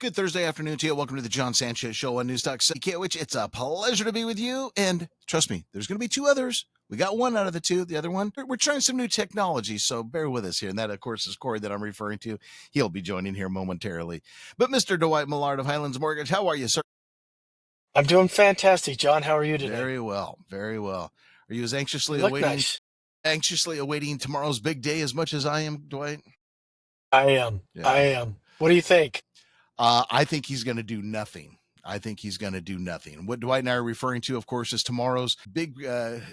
Good Thursday afternoon to you. Welcome to the Jon Sanchez Show on News Talk which it's a pleasure to be with you. And trust me, there's going to be two others. We got one out of the two. The other one, we're trying some new technology, so bear with us here. And that, of course, is Cory that I'm referring to. He'll be joining here momentarily. But Mr. Dwight Millard of Highlands Mortgage, how are you, sir? I'm doing fantastic, John. How are you today? Very well, very well. Are you as You look nice. anxiously awaiting tomorrow's big day as much as I am, Dwight? I am. Yeah. I am. What do you think? I think he's going to do nothing. I think he's going to do nothing. What Dwight and I are referring to, of course, is tomorrow's big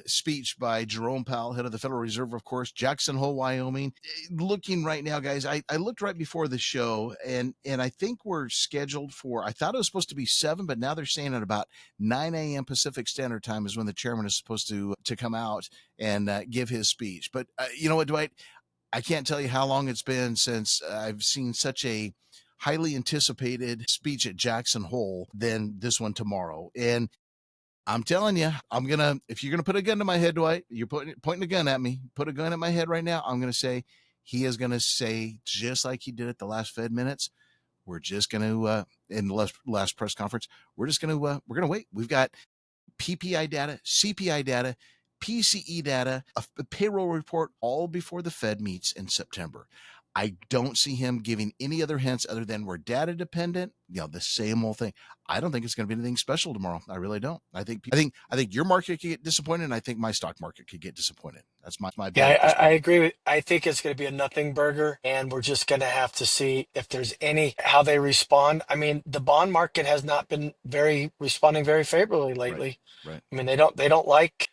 speech by Jerome Powell, head of the Federal Reserve, of course, Jackson Hole, Wyoming. Looking right now, guys, I looked right before the show, and I think we're scheduled for, I thought it was supposed to be 7, but now they're saying at about 9 a.m. Pacific Standard Time is when the chairman is supposed to come out and give his speech. But you know what, Dwight? I can't tell you how long it's been since I've seen such a highly anticipated speech at Jackson Hole than this one tomorrow. And I'm telling you, if you're going to put a gun to my head, Dwight, you're pointing a gun at me, put a gun at my head right now. I'm going to say he is going to say, just like he did at the last Fed minutes, we're just going to, in the last press conference, we're going to wait. We've got PPI data, CPI data, PCE data, a payroll report, all before the Fed meets in September. I don't see him giving any other hints other than we're data dependent. The same old thing. I don't think it's going to be anything special tomorrow. I really don't. I think your market could get disappointed, and I think my stock market could get disappointed. That's my bet at Yeah, this I point. agree. I think it's going to be a nothing burger, and we're just going to have to see if there's how they respond. I mean, the bond market has not been responding very favorably Right. lately. Right. I mean, they don't like,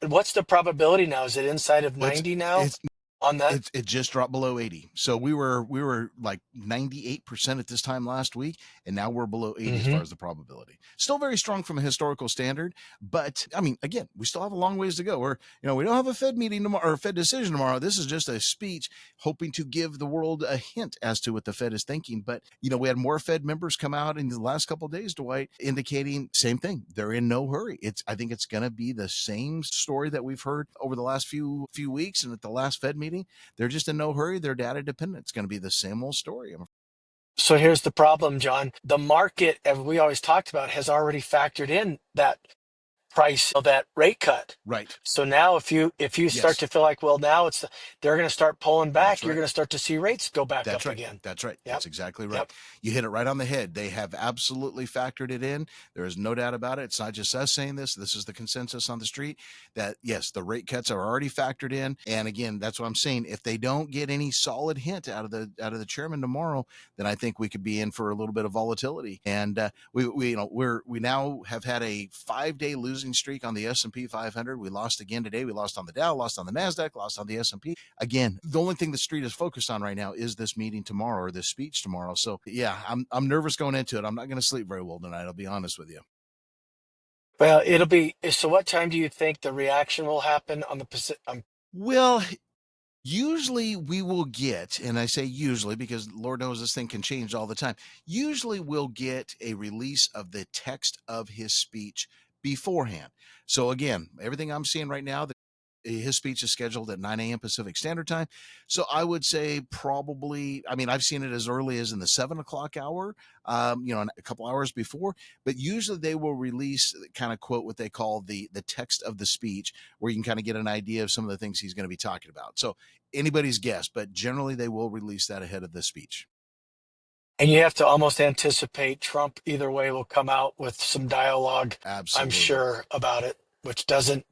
what's the probability now? Is it inside of Well, it's 90 now it's on that? it just dropped below 80. So we were like 98% at this time last week, and now we're below 80 as far Hmm. as the probability. Still very strong from a historical standard, but I mean, again, we still have a long ways to go. We don't have a Fed meeting tomorrow or a Fed decision tomorrow. This is just a speech hoping to give the world a hint as to what the Fed is thinking. But we had more Fed members come out in the last couple of days, Dwight, indicating same thing. They're in no hurry. I think it's going to be the same story that we've heard over the last few weeks and at the last Fed meeting. They're just in no hurry. They're data dependent. It's going to be the same old story. So here's the problem, John. The market, as we always talked about, has already factored in that price of that rate cut. Right. So now if you start Yes. to feel like, well, now they're going to start pulling That's back, you're right. going to start to see rates go back That's up right. again. That's right. Yep. That's exactly right. Yep. You hit it right on the head. They have absolutely factored it in. There is no doubt about it. It's not just us saying this. This is the consensus on the street that, yes, the rate cuts are already factored in. And again, that's what I'm saying. If they don't get any solid hint out of the chairman tomorrow, then I think we could be in for a little bit of volatility. And we now have had a 5-day losing streak on the S&P 500. We lost again today. We lost on the Dow, lost on the Nasdaq, lost on the S&P. Again, the only thing the street is focused on right now is this meeting tomorrow or this speech tomorrow. So yeah, I'm nervous going into it. I'm not going to sleep very well tonight. I'll be honest with you. Well, it'll be. So what time do you think the reaction will happen on the Pacific? Well, usually we will get, and I say usually because Lord knows this thing can change all the time. Usually we'll get a release of the text of his speech beforehand. So again, everything I'm seeing right now, his speech is scheduled at 9 a.m. Pacific Standard Time. So I would say probably, I mean, I've seen it as early as in the 7 o'clock hour, a couple hours before, but usually they will release kind of quote what they call the text of the speech, where you can kind of get an idea of some of the things he's going to be talking about. So anybody's guess, but generally they will release that ahead of the speech. And you have to almost anticipate Trump either way will come out with some dialogue, I'm Absolutely. sure, about it, which doesn't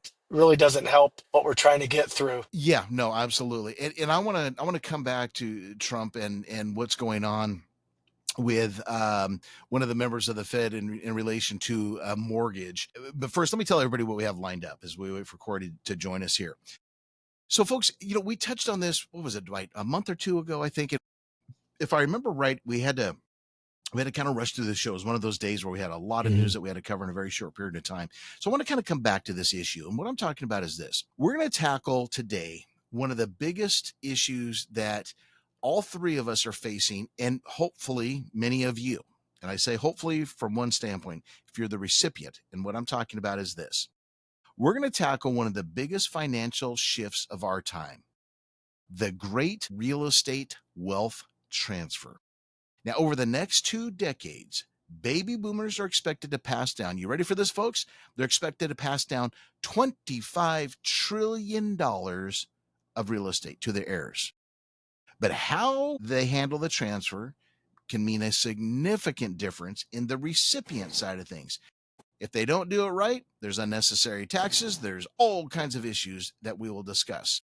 help what we're trying to get through. Yeah, no, absolutely. And I want to come back to Trump and what's going on with one of the members of the Fed in relation to a mortgage. But first, let me tell everybody what we have lined up as we wait for Cory to join us here. So, folks, we touched on this. What was it, Dwight? A month or two ago, I think. If I remember right, we had to kind of rush through the show. It was one of those days where we had a lot of news Mhm. that we had to cover in a very short period of time. So I want to kind of come back to this issue. And what I'm talking about is this. We're going to tackle today one of the biggest issues that all three of us are facing, and hopefully many of you. And I say hopefully from one standpoint, if you're the recipient. And what I'm talking about is this. We're going to tackle one of the biggest financial shifts of our time, the great real estate wealth transfer. Now, over the next 2 decades, baby boomers are expected to pass down, you ready for this, folks? They're expected to pass down $25 trillion of real estate to their heirs. But how they handle the transfer can mean a significant difference in the recipient side of things. If they don't do it right, there's unnecessary taxes, there's all kinds of issues that we will discuss.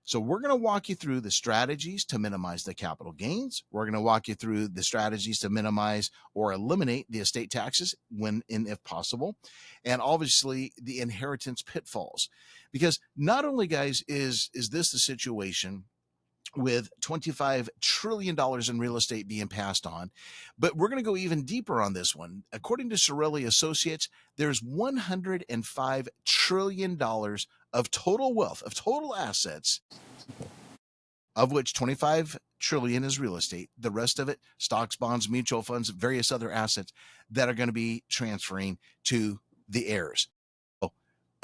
So we're going to walk you through the strategies to minimize the capital gains. We're going to walk you through the strategies to minimize or eliminate the estate taxes when and if possible. And obviously the inheritance pitfalls. Because not only, guys, is this the situation with $25 trillion in real estate being passed on. But we're going to go even deeper on this one. According to Sorelli Associates, there's $105 trillion of total wealth, of total assets, of which 25 trillion is real estate. The rest of it, stocks, bonds, mutual funds, various other assets that are going to be transferring to the heirs. So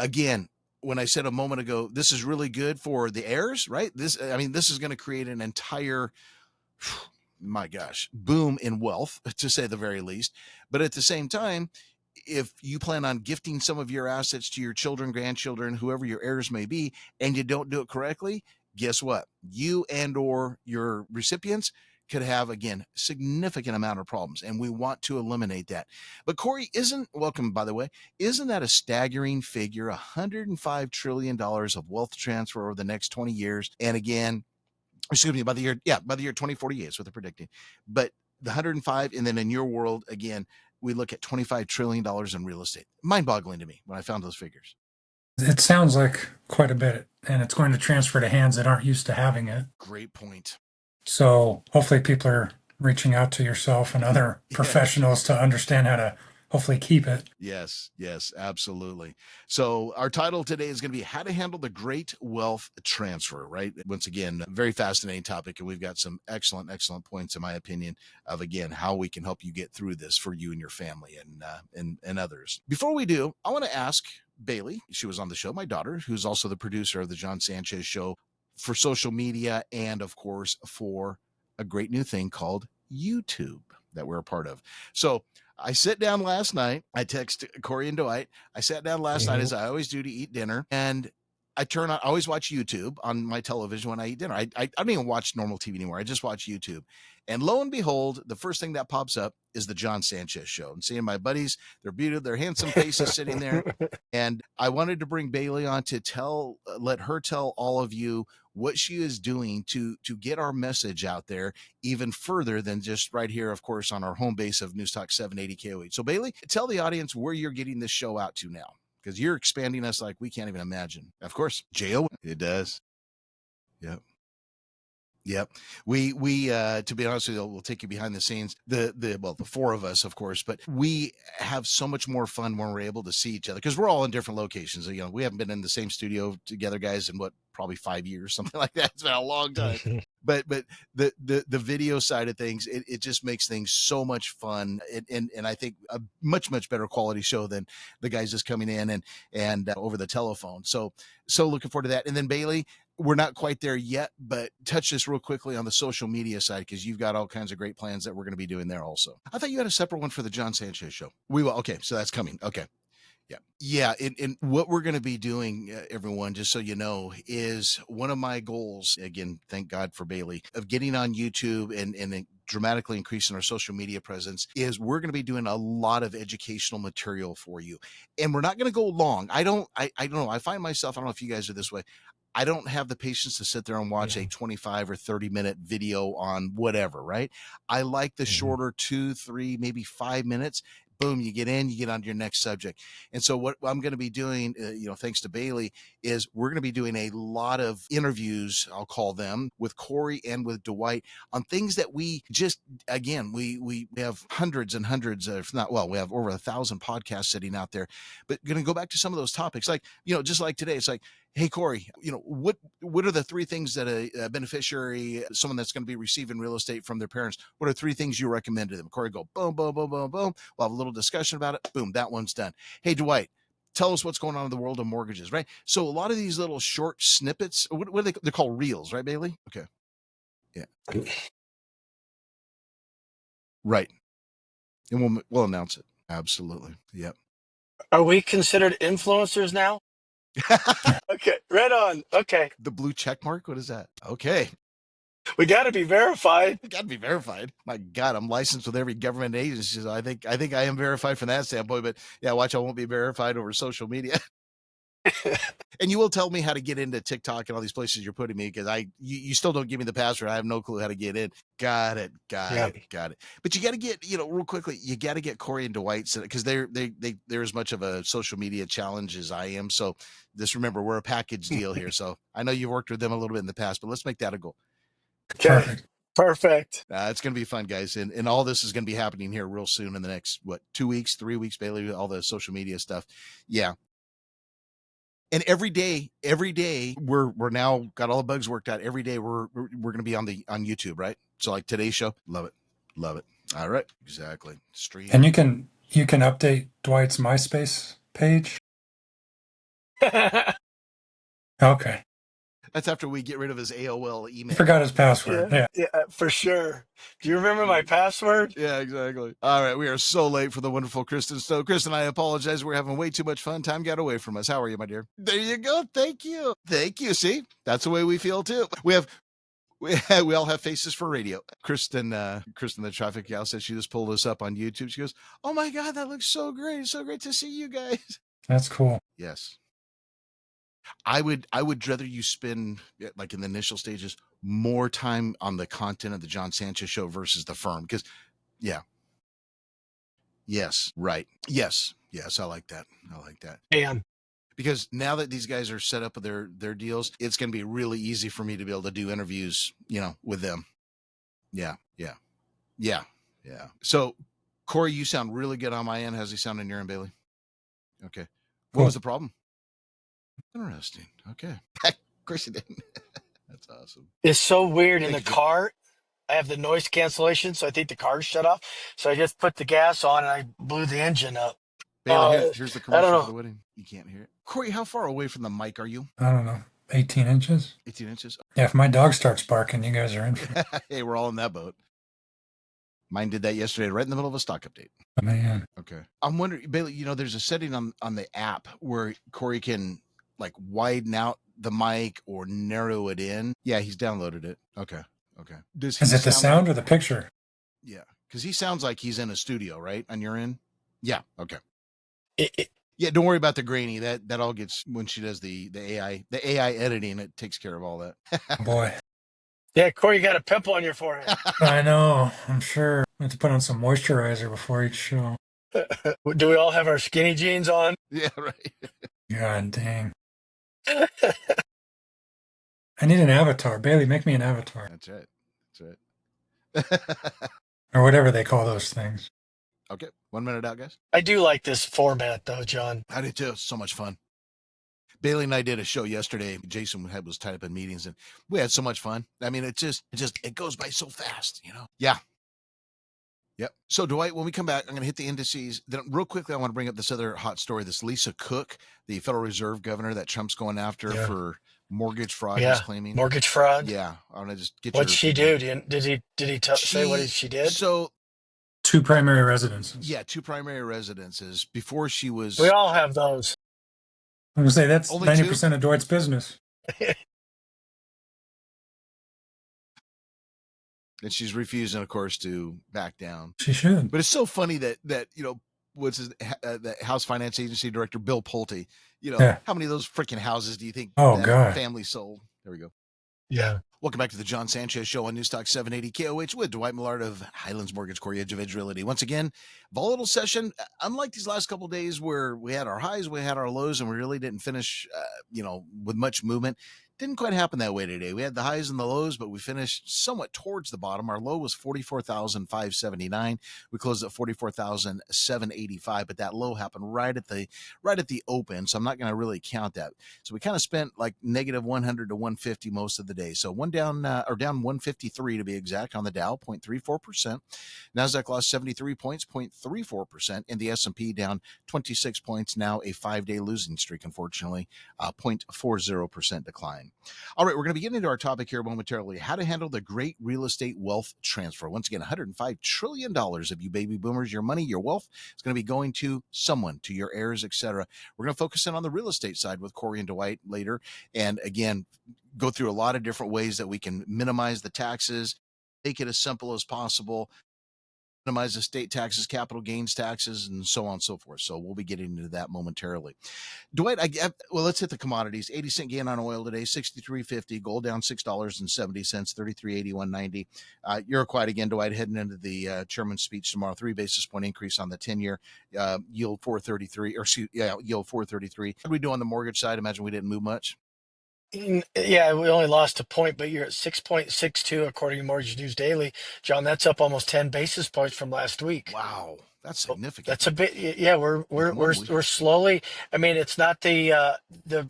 again, when I said a moment ago, this is really good for the heirs, right? This is going to create an entire, my gosh, boom in wealth, to say the very least. But at the same time, if you plan on gifting some of your assets to your children, grandchildren, whoever your heirs may be, and you don't do it correctly, guess what? You and or your recipients could have, again, significant amount of problems, and we want to eliminate that. But Cory, welcome, by the way, isn't that a staggering figure? $105 trillion of wealth transfer over the next 20 years. And again, excuse me, by the year 2048 is what they're predicting. But the 105, and then in your world, again, we look at $25 trillion in real estate. Mind-boggling to me when I found those figures. It sounds like quite a bit, and it's going to transfer to hands that aren't used to having it. Great point. So hopefully people are reaching out to yourself and other professionals to understand how to hopefully keep it. Yes, absolutely. So our title today is going to be how to handle the great wealth transfer, right? Once again, a very fascinating topic. And we've got some excellent points, in my opinion, of, again, how we can help you get through this for you and your family and others. Before we do, I want to ask Bailey, she was on the show, my daughter, who's also the producer of the Jon Sanchez show for social media and, of course, for a great new thing called YouTube that we're a part of. So I sat down last night. I text Cory and Dwight. I sat down last night, as I always do, to eat dinner. And I always watch YouTube on my television when I eat dinner. I don't even watch normal TV anymore. I just watch YouTube. And lo and behold, the first thing that pops up is the Jon Sanchez show. And seeing my buddies, they're beautiful, their handsome faces sitting there. And I wanted to bring Bailey on to let her tell all of you what she is doing to get our message out there even further than just right here, of course, on our home base of News Talk 780 KOH. So Bailey, tell the audience where you're getting this show out to now, because you're expanding us like we can't even imagine. Of course, J-O, it does. Yep. We to be honest with you, we'll take you behind the scenes. The four of us, of course, but we have so much more fun when we're able to see each other, because we're all in different locations. You know, we haven't been in the same studio together, guys, in probably 5 years, something like that. It's been a long time. But the video side of things, it just makes things so much fun, and I think a much better quality show than the guys just coming in and over the telephone. So looking forward to that. And then Bailey, we're not quite there yet, but touch this real quickly on the social media side, because you've got all kinds of great plans that we're going to be doing there also. I thought you had a separate one for the Jon Sanchez show. We will. Okay, so that's coming. Okay. Yeah. And what we're going to be doing, everyone, just so you know, is one of my goals, again, thank God for Bailey, of getting on YouTube and dramatically increasing our social media presence, is we're going to be doing a lot of educational material for you. And we're not going to go long. I don't know. I find myself, I don't know if you guys are this way, I don't have the patience to sit there and watch a 25 or 30-minute video on whatever, right? I like the shorter 2, 3, maybe 5 minutes. Boom, you get on to your next subject. And so what I'm going to be doing, thanks to Bailey, is we're going to be doing a lot of interviews, I'll call them, with Cory and with Dwight on things that we just, again, we have hundreds and hundreds, if not, well, we have over 1,000 podcasts sitting out there, but going to go back to some of those topics, like, just like today, it's like, hey, Cory, what are the 3 things that a beneficiary, someone that's going to be receiving real estate from their parents, what are 3 things you recommend to them? Cory, go boom, boom, boom, boom, boom. We'll have a little discussion about it. Boom, that one's done. Hey, Dwight, tell us what's going on in the world of mortgages, right? So a lot of these little short snippets, what are they're called reels, right, Bailey? Okay. Yeah. Right. And we'll announce it. Absolutely. Yep. Are we considered influencers now? Okay, right on. Okay, The blue check mark. What is that? Okay. we got to be verified. Got to be verified. My God, I'm licensed with every government agency. So I think I am verified from that standpoint. But yeah, watch, I won't be verified over social media. And you will tell me how to get into TikTok and all these places you're putting me, because you still don't give me the password. I have no clue how to get in. Got it. But you got to get, real quickly, you got to get Cory and Dwight, because they're as much of a social media challenge as I am. So just remember, we're a package deal here. So I know you've worked with them a little bit in the past, but let's make that a goal. Okay, perfect. It's going to be fun, guys. And all this is going to be happening here real soon in the next, 2 weeks, 3 weeks, Bailey, all the social media stuff. Yeah. And every day we're now got all the bugs worked out. Every day we're going to be on YouTube, right? So like today's show, love it. All right, exactly. Stream. And you can update Dwight's MySpace page. Okay. That's after we get rid of his AOL email. He forgot his password. Yeah, for sure. Do you remember my password? Yeah, exactly. All right, we are so late for the wonderful Kristen Stowe. Kristen, I apologize. We're having way too much fun. Time got away from us. How are you, my dear? There you go. Thank you. See, that's the way we feel too. We all have faces for radio. Kristen, the traffic gal, said she just pulled us up on YouTube. She goes, "Oh my God, that looks so great! It's so great to see you guys." That's cool. Yes. I would rather you spend, like in the initial stages, more time on the content of the Jon Sanchez show versus the firm, because yes, right. Yes, I like that. Damn. Because now that these guys are set up with their deals, it's going to be really easy for me to be able to do interviews, with them. Yeah. So, Cory, you sound really good on my end. How's he sound on your end, Bailey? Okay. What was the problem? Interesting. Okay. Of course you didn't. That's awesome. It's so weird. In the car, I have the noise cancellation, so I think the car's shut off. So I just put the gas on and I blew the engine up. Bailey, here's the I don't commercial know. for the wedding. You can't hear it. Cory, how far away from the mic are you? I don't know. 18 inches? 18 inches? Yeah, if my dog starts barking, you guys are in for it. Hey, we're all in that boat. Mine did that yesterday, right in the middle of a stock update. Man. Okay. I'm wondering, Bailey, there's a setting on the app where Cory can like widen out the mic or narrow it in. Yeah, he's downloaded it. Okay. Is it the sound or the picture? Yeah, because he sounds like he's in a studio, right? On your end? Yeah. Okay. Yeah, don't worry about the grainy. That all gets when she does the AI editing. It takes care of all that. Boy. Yeah, Cory, you got a pimple on your forehead. I know. I'm sure. I have to put on some moisturizer before each show. Do we all have our skinny jeans on? Yeah, right. God dang. I need an avatar. Bailey, make me an avatar. That's right. Or whatever they call those things. Okay. 1 minute out, guys. I do like this format, though, Jon. I do too. So much fun. Bailey and I did a show yesterday. Jason was tied up in meetings, and we had so much fun. I mean, it goes by so fast, Yeah. Yep. So, Dwight, when we come back, I'm going to hit the indices. Then, real quickly, I want to bring up this other hot story. This Lisa Cook, the Federal Reserve governor that Trump's going after for mortgage fraud. He's claiming mortgage fraud. Yeah. I want to just get. What'd she do? Did he say what she did? So, 2 primary residences. Yeah, 2 primary residences. Before she was. We all have those. I'm going to say that's Only 90% of Dwight's business. And she's refusing, of course, to back down. She should. But it's so funny that what's his the House Finance Agency Director Bill Pulte. How many of those freaking houses do you think that family sold? There we go. Yeah. Welcome back to the Jon Sanchez Show on Newstalk 780 KOH with Dwight Millard of Highlands Mortgage, Cory Edge of Edge Realty. Once again, volatile session. Unlike these last couple of days where we had our highs, we had our lows, and we really didn't finish, with much movement. Didn't quite happen that way today. We had the highs and the lows, but we finished somewhat towards the bottom. Our low was 44,579. We closed at 44,785, but that low happened right at the open. So I'm not going to really count that. So we kind of spent like negative 100 to 150 most of the day. So down 153 to be exact on the Dow, 0.34%. Nasdaq lost 73 points, 0.34%, and the S&P down 26 points. Now a 5-day losing streak, unfortunately, 0.40% decline. line. All right, we're going to be getting into our topic here momentarily, how to handle the great real estate wealth transfer. Once again, $105 trillion of you baby boomers, your money, your wealth is going to be going to someone, to your heirs, etc. We're going to focus in on the real estate side with Cory and Dwight later. And again, go through a lot of different ways that we can minimize the taxes, make it as simple as possible, minimize the state taxes, capital gains taxes, and so on and so forth. So we'll be getting into that momentarily. Dwight, well, let's hit the commodities. 80-cent gain on oil today, 63.50. Gold down $6.70, 33.81.90. You're quiet again, Dwight, heading into the chairman's speech tomorrow. 3 basis point increase on the 10-year, yield 433, yield 433. What do we do on the mortgage side? Imagine we didn't move much. Yeah, we only lost a point, but you're at 6.62 according to Mortgage News Daily. Jon, that's up almost 10 basis points from last week. Wow, that's significant. That's a bit. Yeah, we're slowly. I mean, it's not the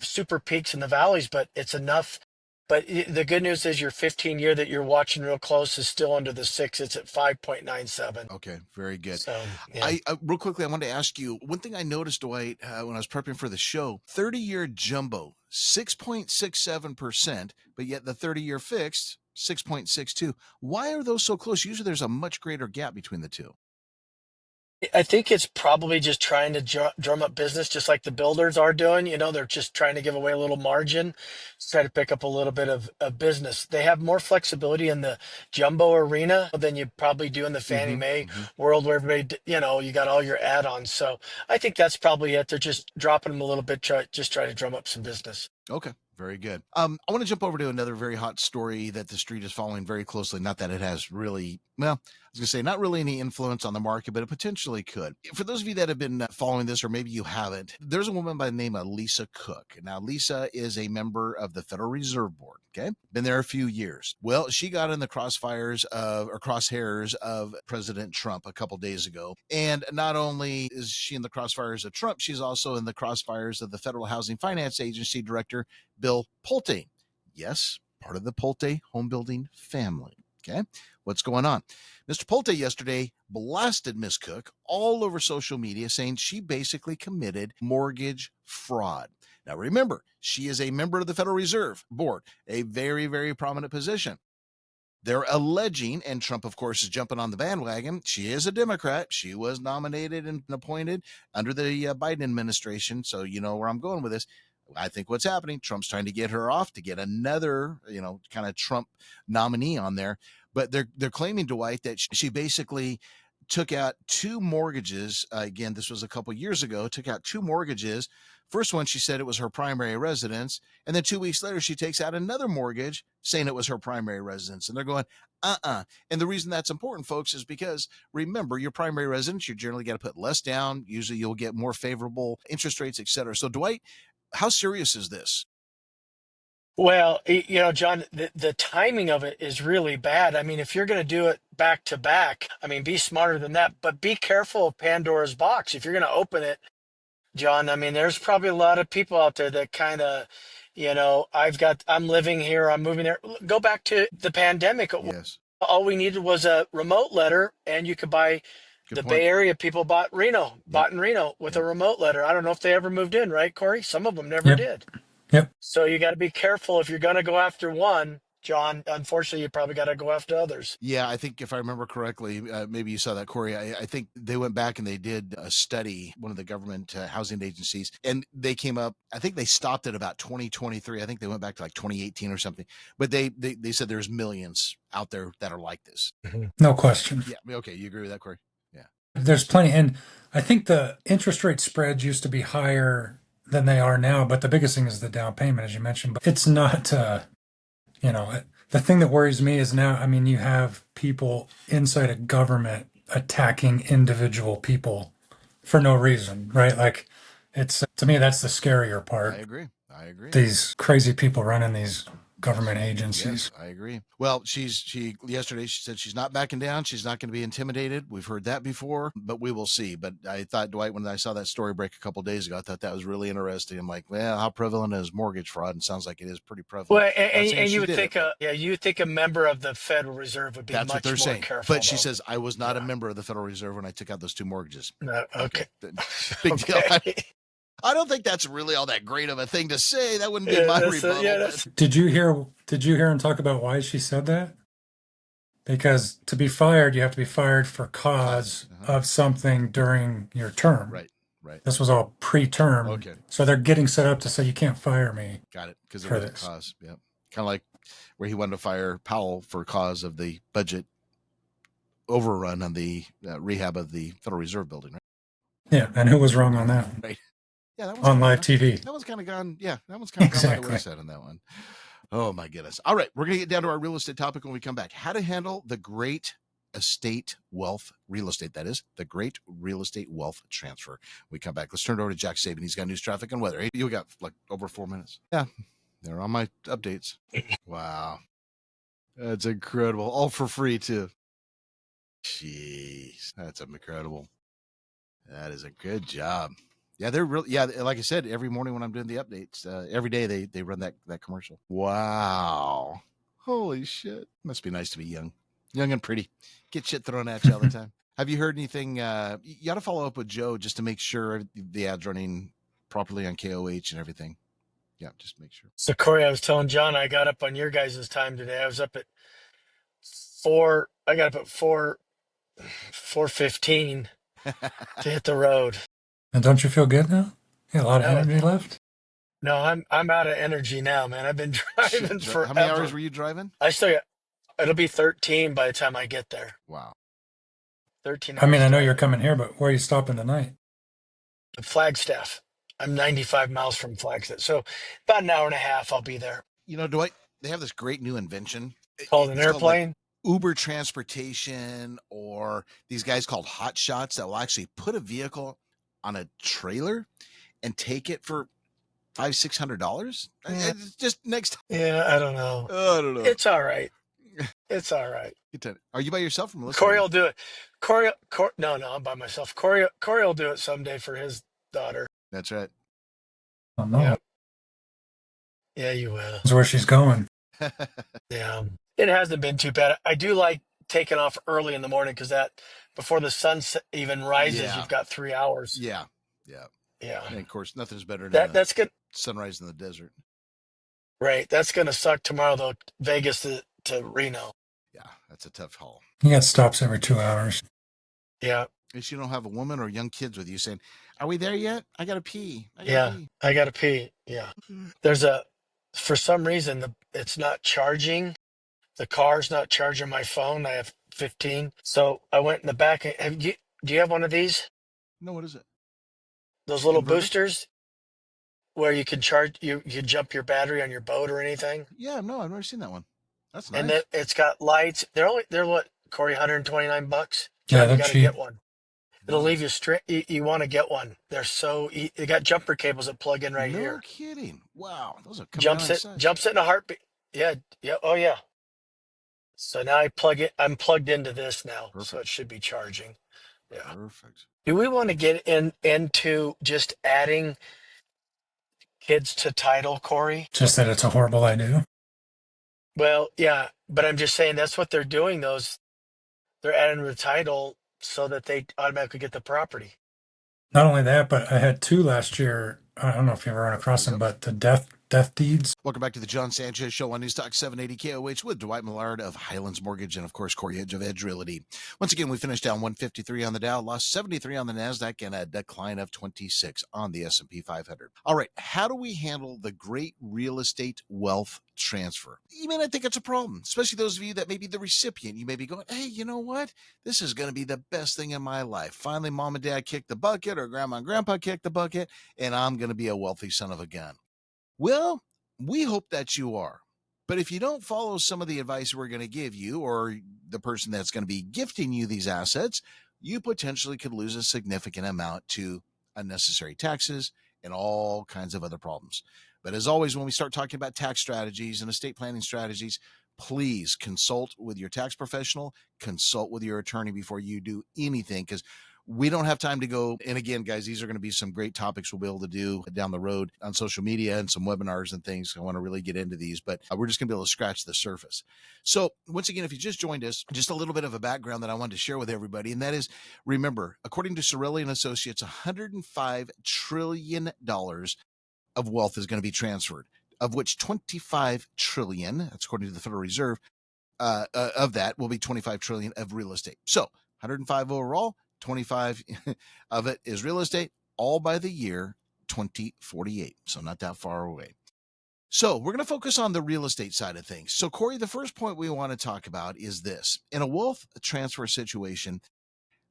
super peaks and the valleys, but it's enough. But the good news is your 15-year that you're watching real close is still under the 6. It's at 5.97. Okay, very good. So, yeah. I real quickly, I wanted to ask you one thing I noticed, Dwight, when I was prepping for the show. 30-year jumbo, 6.67%, but yet the 30-year fixed, 6.62. Why are those so close? Usually there's a much greater gap between the two. I think it's probably just trying to drum up business, just like the builders are doing. They're just trying to give away a little margin, try to pick up a little bit of business. They have more flexibility in the jumbo arena than you probably do in the Fannie Mae world, where everybody, you got all your add-ons. So I think that's probably it. They're just dropping them a little bit, try to drum up some business. Okay. Very good. I want to jump over to another very hot story that the street is following very closely. Not that it has really, well, I was going to say not really any influence on the market, but it potentially could. For those of you that have been following this, or maybe you haven't, there's a woman by the name of Lisa Cook. Now, Lisa is a member of the Federal Reserve Board. Okay. Been there a few years. Well, she got in the crosshairs of President Trump a couple days ago. And not only is she in the crossfires of Trump, she's also in the crossfires of the Federal Housing Finance Agency Director, Bill Pulte. Yes, part of the Pulte home building family. Okay, what's going on? Mr. Pulte yesterday blasted Miss Cook all over social media, saying she basically committed mortgage fraud. Now, remember, she is a member of the Federal Reserve Board, a very, very prominent position. They're alleging, and Trump, of course, is jumping on the bandwagon. She is a Democrat. She was nominated and appointed under the Biden administration. So you know where I'm going with this. I think what's happening, Trump's trying to get her off to get another, kind of Trump nominee on there. But they're claiming, Dwight, that she basically took out 2 mortgages. Again, this was a couple years ago, took out 2 mortgages. First one, she said it was her primary residence. And then 2 weeks later, she takes out another mortgage saying it was her primary residence. And they're going, And the reason that's important, folks, is because remember, your primary residence, you generally got to put less down. Usually you'll get more favorable interest rates, et cetera. So, Dwight, how serious is this? Well, Jon, the timing of it is really bad. I mean, if you're going to do it back to back, I mean, be smarter than that, but be careful of Pandora's box. If you're going to open it, Jon, I mean, there's probably a lot of people out there that kind of, I'm living here, I'm moving there. Go back to the pandemic. Yes. All we needed was a remote letter, and you could buy. Good point. Bay Area people bought in Reno with a remote letter. I don't know if they ever moved in, right, Cory? Some of them never did. Yep. So you got to be careful if you're going to go after one, Jon. Unfortunately, you probably got to go after others. Yeah, I think if I remember correctly, maybe you saw that, Cory. I think they went back and they did a study, one of the government housing agencies, and they came up. I think they stopped at about 2023. I think they went back to like 2018 or something. But they said there's millions out there that are like this. No question. Yeah. Okay, you agree with that, Cory? Yeah. There's plenty, and I think the interest rate spreads used to be higher than they are now, but the biggest thing is the down payment, as you mentioned. But it's not, the thing that worries me is now, I mean, you have people inside a government attacking individual people for no reason, right? Like, it's, to me, that's the scarier part. I agree. These crazy people running these government agencies. Yes, I agree. Well, yesterday she said she's not backing down. She's not going to be intimidated. We've heard that before, but we will see. But I thought, Dwight, when I saw that story break a couple of days ago, I thought that was really interesting. I'm like, well, how prevalent is mortgage fraud? And sounds like it is pretty prevalent. Well, and you would think you think a member of the Federal Reserve would be much more saying. Careful. But she says, I was not a member of the Federal Reserve when I took out those 2 mortgages. Okay. Big deal. I don't think that's really all that great of a thing to say. That wouldn't be my rebuttal. But Did you hear him talk about why she said that? Because to be fired, you have to be fired for cause of something during your term. right. This was all pre-term. Okay. So they're getting set up to say you can't fire me. Got it. Because for of the this. cause. Yeah. Kind of like where he wanted to fire Powell for cause of the budget overrun on the rehab of the Federal Reserve building, right? Yeah, and who was wrong on that? Right. Yeah, that one's On live TV. That one's kind of gone. Yeah, that one's kind of gone by the Exactly. wayside on that one. Oh my goodness. All right, we're gonna get down to our real estate topic when we come back. How to handle the great estate wealth, real estate, that is, the great real estate wealth transfer. When we come back. Let's turn it over to Jack Saban. He's got news, traffic, and weather. Hey, you got like over 4 minutes. Yeah, they're on my updates. Wow. That's incredible. All for free, too. Jeez, that's incredible. That is a good job. Yeah, they're really, yeah, like I said, every morning when I'm doing the updates, every day they run that commercial. Wow. Holy shit. Must be nice to be young and pretty. Get shit thrown at you all the time. Have you heard anything? You got to follow up with Joe just to make sure the ad's running properly on KOH and everything. Yeah, just make sure. So Cory, I was telling Jon, I got up on your guys' time today. I was up at 4. I got up at 4:15 to hit the road. And don't you feel good now? You got a lot of energy left? No, I'm out of energy now, man. I've been driving forever. How many hours were you driving? I still got, it'll be 13 by the time I get there. Wow. 13 hours. I mean, I know you're coming here, but where are you stopping the night? Flagstaff. I'm 95 miles from Flagstaff. So about an hour and a half, I'll be there. You know, Dwight, they have this great new invention. Called an airplane? Uber transportation, or these guys called hot shots that will actually put a vehicle on a trailer and take it for $500-$600. Yeah. Just next time. Yeah, I don't know. I don't know. It's all right. It's all right. Are you by yourself or Melissa? Cory will do it. Cory, no, I'm by myself. Cory will do it someday for his daughter. That's right. Oh, no. Yep. Yeah, you will. That's where she's going. Yeah. It hasn't been too bad. I do like taking off early in the morning because that before the sun even rises, you've got 3 hours. Yeah. And of course, nothing's better than that's good. Sunrise in the desert. Right. That's going to suck tomorrow, though. Vegas to Reno. Yeah, that's a tough haul. You got stops every 2 hours. Yeah. If you don't have a woman or young kids with you saying, "Are we there yet? I got to pee." I got to pee. Yeah. For some reason, it's not charging. The car's not charging my phone. I have 15. So I went in the back. Do you have one of these? No, what is it? Those little boosters where you can charge, you jump your battery on your boat or anything? Yeah, no, I've never seen that one. That's nice. And then it's got lights. They're what, Cory, $129? Yeah, you got to get one. It'll Nice. leave you straight. You want to get one. They're they got jumper cables that plug in right here. No kidding. Wow. Those are Jumps it in a heartbeat. Yeah. Oh yeah. So now I'm plugged into this now. Perfect. So it should be charging. Yeah. Perfect. Do we want to get into just adding kids to title, Cory? Just that it's a horrible idea. Well, yeah, but I'm just saying that's what they're doing. They're adding the title so that they automatically get the property. Not only that, but I had 2 last year. I don't know if you ever run across them, but the death deeds. Welcome back to the Jon Sanchez Show on News Talk 780 KOH with Dwight Millard of Highlands Mortgage and, of course, Cory Edge of Edge Realty. Once again, we finished down 153 on the Dow, lost 73 on the NASDAQ, and a decline of 26 on the S&P 500. All right, how do we handle the great real estate wealth transfer? You may not think it's a problem, especially those of you that may be the recipient. You may be going, hey, you know what? This is going to be the best thing in my life. Finally, mom and dad kicked the bucket, or grandma and grandpa kicked the bucket, and I'm going to be a wealthy son of a gun. Well, we hope that you are. But if you don't follow some of the advice we're going to give you, or the person that's going to be gifting you these assets, you potentially could lose a significant amount to unnecessary taxes and all kinds of other problems. But as always, when we start talking about tax strategies and estate planning strategies, please consult with your tax professional, consult with your attorney before you do anything, because We don't have time to go. And again, guys, these are going to be some great topics we'll be able to do down the road on social media and some webinars and things. I want to really get into these, but we're just going to be able to scratch the surface. So once again, if you just joined us, just a little bit of a background that I wanted to share with everybody. And that is, remember, according to Sorelli and Associates, $105 trillion of wealth is going to be transferred, of which 25 trillion, that's according to the Federal Reserve, of that will be 25 trillion of real estate. So 105 overall, 25 of it is real estate, all by the year 2048. So not that far away. So we're going to focus on the real estate side of things. So Cory, the first point we want to talk about is this. In a wealth transfer situation,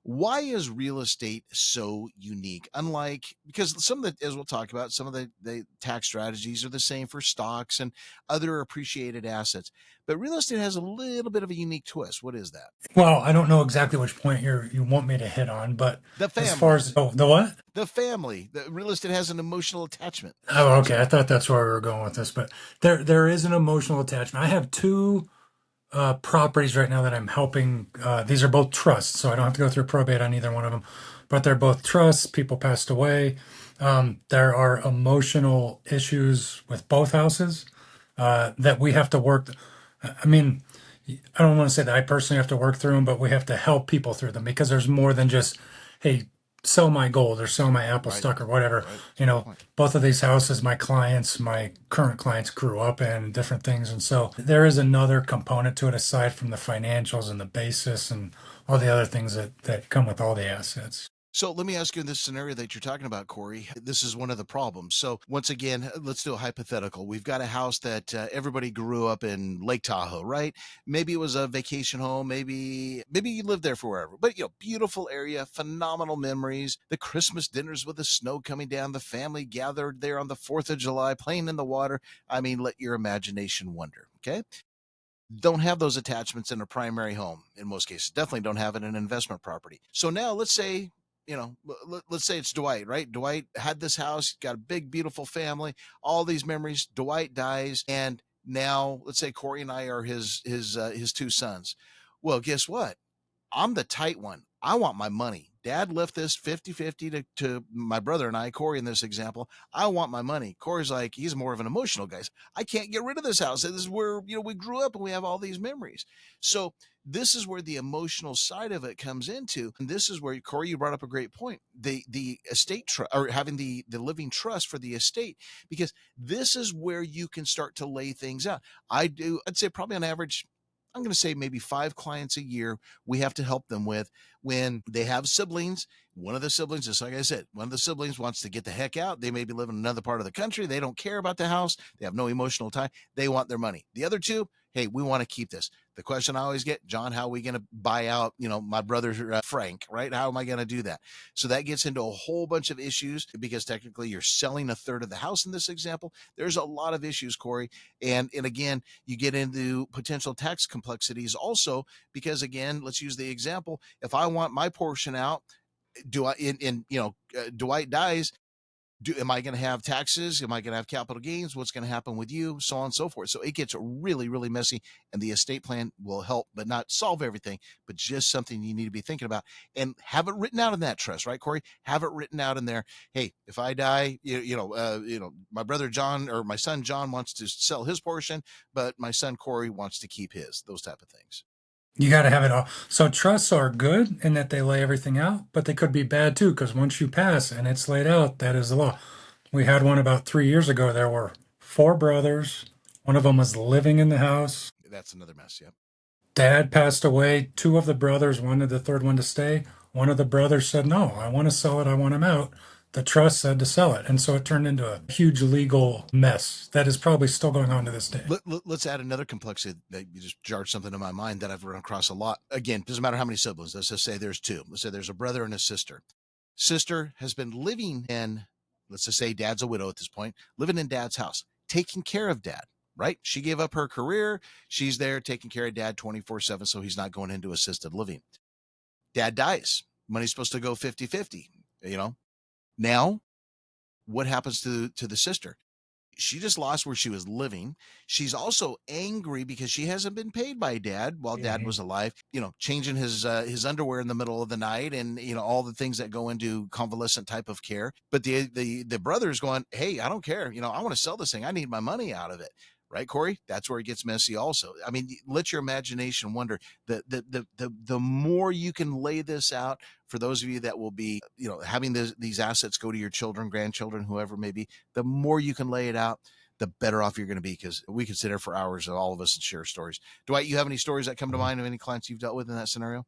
why is real estate so unique? Unlike, because some of the, as we'll talk about, some of the tax strategies are the same for stocks and other appreciated assets, but real estate has a little bit of a unique twist. What is that? Well, I don't know exactly which point you want me to hit on, but The family. as far as the what? The family. The real estate has an emotional attachment. Oh, okay. I thought that's where we were going with this, but there is an emotional attachment. I have two properties right now that I'm helping. These are both trusts, so I don't have to go through probate on either one of them, but they're both trusts. People passed away. There are emotional issues with both houses that we have to work. I mean, I don't want to say that I personally have to work through them, but we have to help people through them because there's more than just, hey, sell my gold or sell my apple stock or whatever. Right. You know, both of these houses, my current clients grew up in different things. And so there is another component to it aside from the financials and the basis and all the other things that come with all the assets. So let me ask you in this scenario that you're talking about, Cory, this is one of the problems. So once again, let's do a hypothetical. We've got a house that everybody grew up in Lake Tahoe, right? Maybe it was a vacation home. Maybe you lived there forever, but beautiful area, phenomenal memories, the Christmas dinners with the snow coming down, the family gathered there on the 4th of July, playing in the water. I mean, let your imagination wander. Okay. Don't have those attachments in a primary home in most cases. Definitely don't have it in an investment property. So now let's say, let's say it's Dwight, right? Dwight had this house, got a big, beautiful family, all these memories. Dwight dies, and now let's say Cory and I are his two sons. Well, guess what? I'm the tight one. I want my money. Dad left this 50-50 to my brother and I, Cory in this example. I want my money. Cory's like, he's more of an emotional guy. I can't get rid of this house. This is where, we grew up and we have all these memories. So this is where the emotional side of it comes into. And this is where, Cory, you brought up a great point. The estate or having the living trust for the estate, because this is where you can start to lay things out. I'd say probably on average, I'm going to say maybe 5 clients a year we have to help them with when they have siblings. One of the siblings, just like I said, one of the siblings wants to get the heck out. They may be living in another part of the country. They don't care about the house. They have no emotional tie. They want their money. The other two, hey, we want to keep this. The question I always get, Jon, how are we going to buy out, my brother Frank, right? How am I going to do that? So that gets into a whole bunch of issues because technically you're selling a third of the house in this example. There's a lot of issues, Cory. And again, you get into potential tax complexities also, because again, let's use the example. If I want my portion out, Dwight dies, am I going to have taxes? Am I going to have capital gains? What's going to happen with you? So on and so forth. So it gets really, really messy, and the estate plan will help, but not solve everything, but just something you need to be thinking about and have it written out in that trust, right, Cory? Have it written out in there. Hey, if I die, my brother Jon or my son Jon wants to sell his portion, but my son Cory wants to keep his, those type of things. You got to have it all. So trusts are good in that they lay everything out, but they could be bad too, because once you pass and it's laid out, that is the law. We had one about 3 years ago. There were 4 brothers. One of them was living in the house. That's another mess. Yep. Dad passed away. 2 of the brothers wanted the third one to stay. One of the brothers said, no, I want to sell it. I want him out. The trust said to sell it. And so it turned into a huge legal mess that is probably still going on to this day. Let's add another complexity that you just jarred something in my mind that I've run across a lot. Again, doesn't matter how many siblings. Let's just say there's 2. Let's say there's a brother and a sister. Sister has been living in, let's just say dad's a widow at this point, living in dad's house, taking care of dad, right? She gave up her career. She's there taking care of dad 24/7, so he's not going into assisted living. Dad dies. Money's supposed to go 50-50, Now, what happens to the sister? She just lost where she was living. She's also angry because she hasn't been paid by dad while dad was alive. Changing his underwear in the middle of the night, and all the things that go into convalescent type of care. But the brother's going, hey, I don't care. I want to sell this thing. I need my money out of it. Right, Cory? That's where it gets messy also. I mean, let your imagination wonder. The more you can lay this out for those of you that will be, having these assets go to your children, grandchildren, whoever may be, the more you can lay it out, the better off you're going to be, because we could sit there for hours, all of us, and share stories. Dwight, you have any stories that come to mind of any clients you've dealt with in that scenario?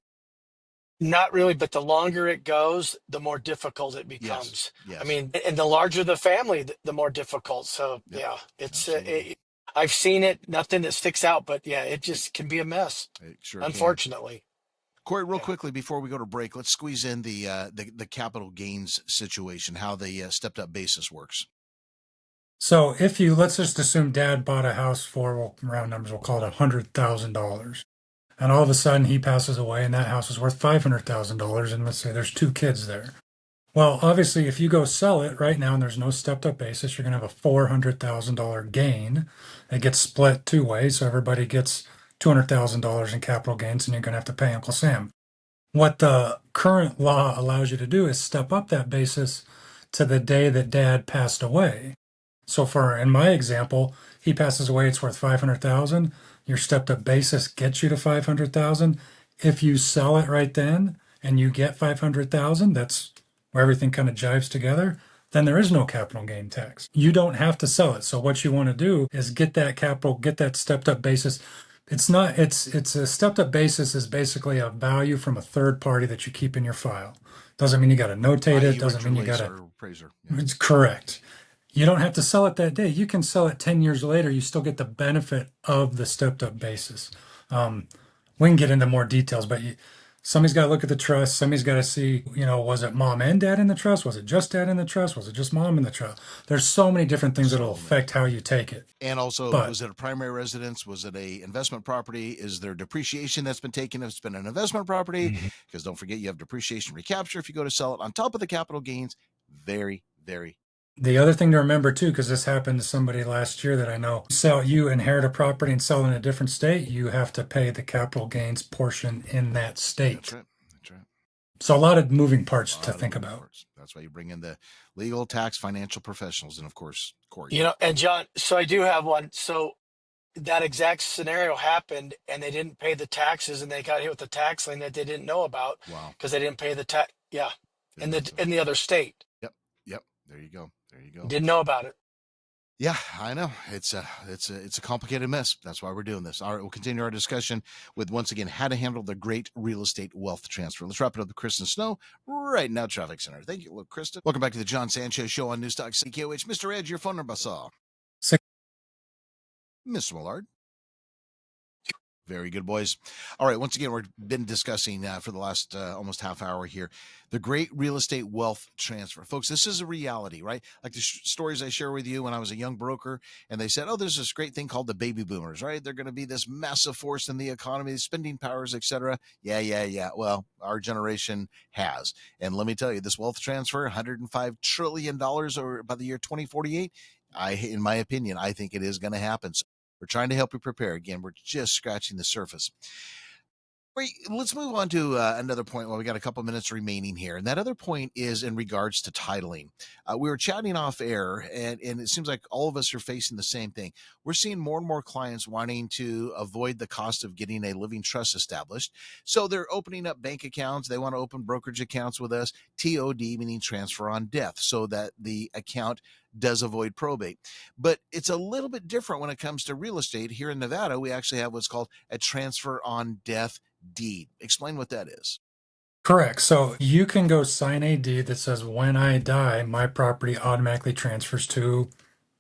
Not really, but the longer it goes, the more difficult it becomes. Yes. I mean, and the larger the family, the more difficult. So Yep, yeah, it's absolutely. I've seen it. Nothing that sticks out, but yeah, it just can be a mess. It sure can. Unfortunately. Cory, real Yeah. quickly before we go to break, let's squeeze in the capital gains situation, how the stepped up basis works. So let's just assume dad bought a house for, well, round numbers, we'll call it $100,000. And all of a sudden he passes away and that house is worth $500,000. And let's say there's two kids there. Well, obviously, if you go sell it right now and there's no stepped up basis, you're going to have a $400,000 gain. It gets split two ways. So everybody gets $200,000 in capital gains and you're going to have to pay Uncle Sam. What the current law allows you to do is step up that basis to the day that dad passed away. So in my example, he passes away, it's worth 500,000. Your stepped up basis gets you to 500,000. If you sell it right then and you get 500,000, that's where everything kind of jives together, then there is no capital gain tax. You don't have to sell it. So what you want to do is get that stepped up basis. It's a stepped up basis is basically a value from a third party that you keep in your file. Doesn't mean you got to notate it. Doesn't mean you got to. Appraiser. It's correct. You don't have to sell it that day. You can sell it 10 years later. You still get the benefit of the stepped up basis. We can get into more details, but somebody's got to look at the trust. Somebody's got to see, was it mom and dad in the trust? Was it just dad in the trust? Was it just mom in the trust? There's so many different things that'll affect how you take it. And also, was it a primary residence? Was it a investment property? Is there depreciation that's been taken if it's been an investment property? Because don't forget, you have depreciation recapture if you go to sell it on top of the capital gains. Very, very. The other thing to remember too, because this happened to somebody last year that I know, you inherit a property and sell in a different state, you have to pay the capital gains portion in that state. That's right. So a lot of moving parts to think about. That's why you bring in the legal, tax, financial professionals, and of course, Cory. And Jon, so I do have one. So that exact scenario happened, and they didn't pay the taxes, and they got hit with the tax lien that they didn't know about. Wow. Because they didn't pay the tax. Yeah, in the other state. Yep. There you go. Didn't know about it. Yeah, I know. It's a complicated mess. That's why we're doing this. All right, we'll continue our discussion with, once again, how to handle the great real estate wealth transfer. Let's wrap it up with Kristen Snow right now, Traffic Center. Thank you, Kristen. Welcome back to the Jon Sanchez Show on Newstalk CKOH. Mr. Edge, your phone number, saw. Mr. Millard. Very good, boys. All right. Once again, we've been discussing for the last almost half hour here, the great real estate wealth transfer. Folks, this is a reality, right? Like the stories I share with you when I was a young broker, and they said, oh, there's this great thing called the baby boomers, right? They're going to be this massive force in the economy, spending powers, etc. Yeah. Well, our generation has. And let me tell you, this wealth transfer, $105 trillion or by the year 2048, in my opinion, I think it is going to happen. So we're trying to help you prepare. Again, we're just scratching the surface. Let's move on to another point. Well, we got a couple minutes remaining here. And that other point is in regards to titling. We were chatting off air, and it seems like all of us are facing the same thing. We're seeing more and more clients wanting to avoid the cost of getting a living trust established. So they're opening up bank accounts. They want to open brokerage accounts with us, TOD, meaning transfer on death, so that the account does avoid probate. But it's a little bit different when it comes to real estate. Here in Nevada, we actually have what's called a transfer on death deed. Explain what that is. Correct. So you can go sign a deed that says, when I die, my property automatically transfers to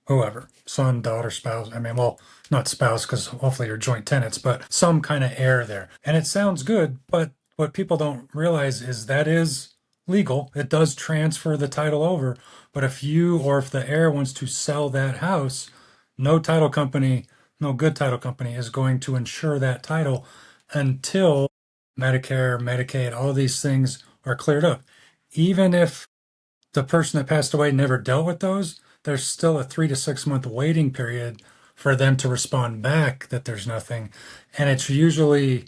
whoever, son, daughter, spouse. I mean, well, not spouse, because hopefully you're joint tenants, but some kind of heir there. And it sounds good, but what people don't realize is that is legal. It does transfer the title over. But if the heir wants to sell that house, no good title company is going to insure that title until Medicare, Medicaid, all these things are cleared up. Even if the person that passed away never dealt with those there's still a 3 to 6 month waiting period for them to respond back that there's nothing. And it's usually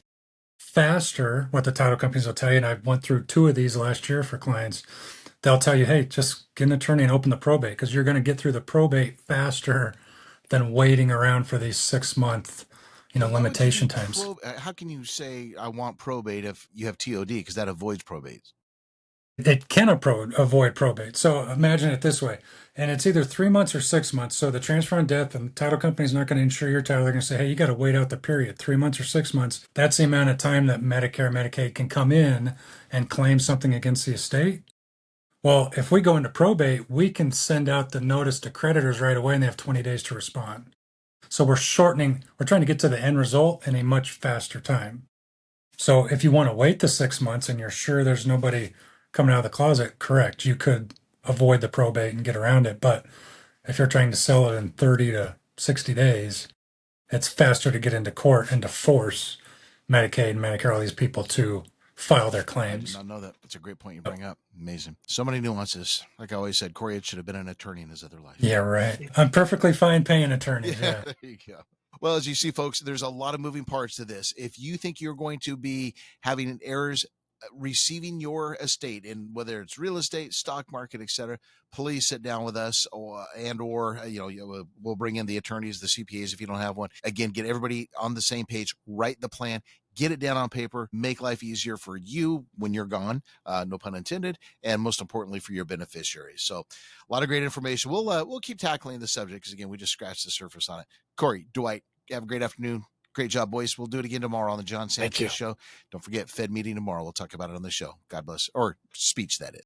faster, what the title companies will tell you. And I went through 2 of these last year for clients. They'll tell you, hey, just get an attorney and open the probate because you're going to get through the probate faster than waiting around for these 6 month, limitation times. How can you say I want probate if you have TOD? Because that avoids probates. It can avoid probate. So imagine it this way, and it's either 3 months or 6 months. So the transfer on death, and the title company is not going to insure your title. They're going to say, hey, you got to wait out the period, 3 months or 6 months. That's the amount of time that Medicare, Medicaid can come in and claim something against the estate. Well, if we go into probate, we can send out the notice to creditors right away, and they have 20 days to respond. So we're trying to get to the end result in a much faster time. So if you want to wait the 6 months and you're sure there's nobody coming out of the closet, correct, you could avoid the probate and get around it. But if you're trying to sell it in 30 to 60 days, it's faster to get into court and to force Medicaid and Medicare, all these people to file their claims. I did not know that. That's a great point you bring up. Amazing. So many nuances. Like I always said, Cory Edge should have been an attorney in his other life. Yeah, right. I'm perfectly fine paying attorneys. Yeah. There you go. Well, as you see, folks, there's a lot of moving parts to this. If you think you're going to be having an heirs receiving your estate, in whether it's real estate, stock market, etc., please sit down with us, or we'll bring in the attorneys, the CPAs if you don't have one. Again, get everybody on the same page, write the plan, get it down on paper, make life easier for you when you're gone, no pun intended, and most importantly for your beneficiaries. So a lot of great information. We'll keep tackling the subject because, again, we just scratched the surface on it. Cory, Dwight, have a great afternoon. Great job, boys. We'll do it again tomorrow on the Jon Sanchez Show. Don't forget, Fed meeting tomorrow. We'll talk about it on the show. God bless. Or speech, that is.